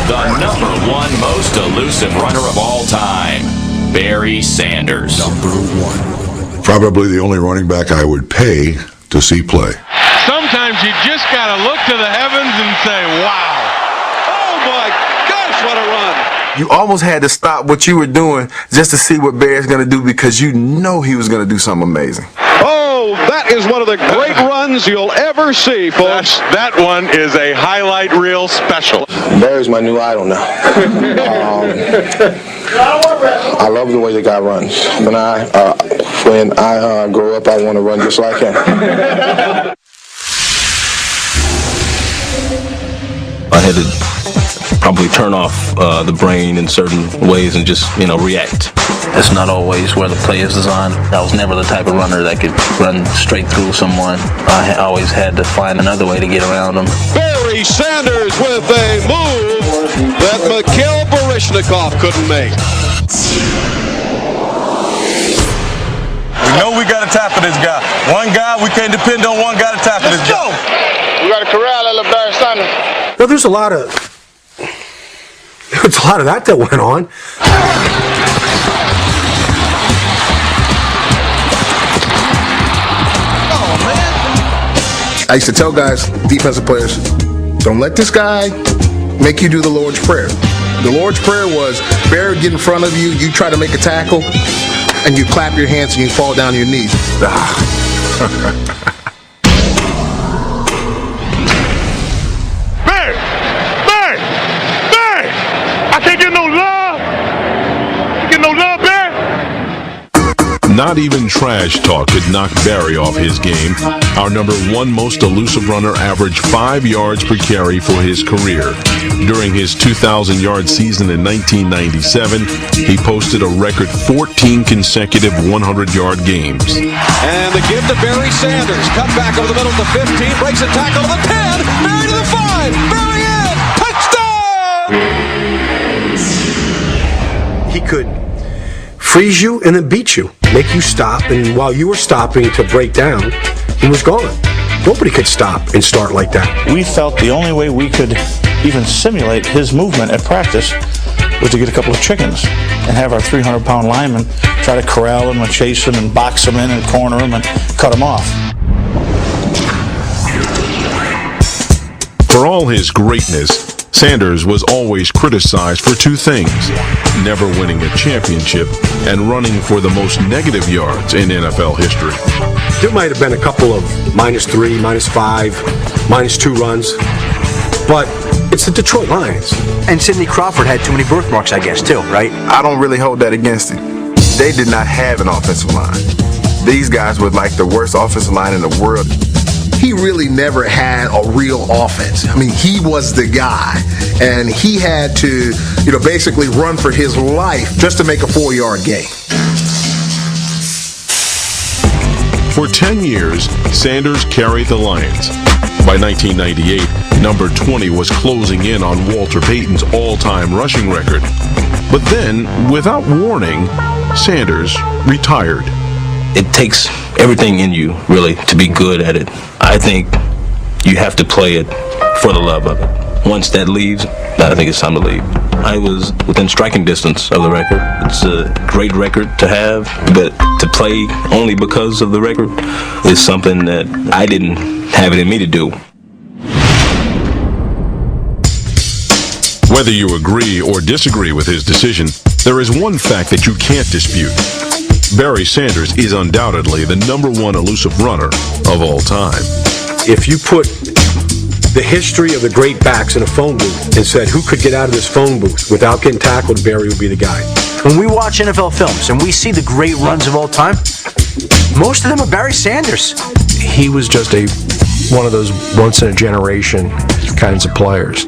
the #1 most elusive runner of all time, Barry Sanders. #1. Probably the only running back I would pay to see play. Sometimes you just got to look to the heavens and say, wow. Oh, my gosh, what a run. You almost had to stop what you were doing just to see what Barry's going to do because you know he was going to do something amazing. Oh, that is one of the great runs you'll ever see, folks. That one is a highlight reel special. Barry's my new idol now. I love the way the guy runs. When I grow up, I want to run just like him. I had to probably turn off the brain in certain ways and just, react. It's not always where the play is designed. I was never the type of runner that could run straight through someone. I always had to find another way to get around them. Barry Sanders with a move that Mikhail Baryshnikov couldn't make. We know we got to tackle this guy. One guy, we can't depend on one guy to tackle this guy. We got to corral that little Barry Sanders. Well, there's a lot of that went on. I used to tell guys, defensive players, don't let this guy make you do the Lord's Prayer. The Lord's Prayer was Barry get in front of you, you try to make a tackle, and you clap your hands and you fall down on your knees. Barry! I can't get no love! Barry? Not even trash talk could knock Barry off his game. Our #1 most elusive runner averaged 5 yards per carry for his career. During his 2,000-yard season in 1997, he posted a record 14 consecutive 100-yard games. And the give to Barry Sanders. Cut back over the middle to 15. Breaks a tackle to the 10. Barry to the 5. Barry in. Touchdown! He could freeze you and then beat you, make you stop, and while you were stopping to break down, he was gone. Nobody could stop and start like that. We felt the only way we could even simulate his movement at practice was to get a couple of chickens and have our 300-pound linemen try to corral him and chase him and box him in and corner him and cut him off. For all his greatness, Sanders was always criticized for two things: never winning a championship and running for the most negative yards in NFL history. There might have been a couple of -3, -5, -2 runs, but it's the Detroit Lions. And Sidney Crawford had too many birthmarks, I guess, too, right? I don't really hold that against him. They did not have an offensive line. These guys were like the worst offensive line in the world. He really never had a real offense. I mean, he was the guy, and he had to, basically run for his life just to make a 4-yard gain. For 10 years, Sanders carried the Lions. By 1998, number 20 was closing in on Walter Payton's all-time rushing record. But then, without warning, Sanders retired. It takes everything in you, really, to be good at it. I think you have to play it for the love of it. Once that leaves, I think it's time to leave. I was within striking distance of the record. It's a great record to have, but to play only because of the record is something that I didn't have it in me to do. Whether you agree or disagree with his decision, there is one fact that you can't dispute. Barry Sanders is undoubtedly the #1 elusive runner of all time. If you put the history of the great backs in a phone booth and said who could get out of this phone booth without getting tackled, Barry would be the guy. When we watch NFL films and we see the great runs of all time, most of them are Barry Sanders. He was just one of those once-in-a-generation kinds of players.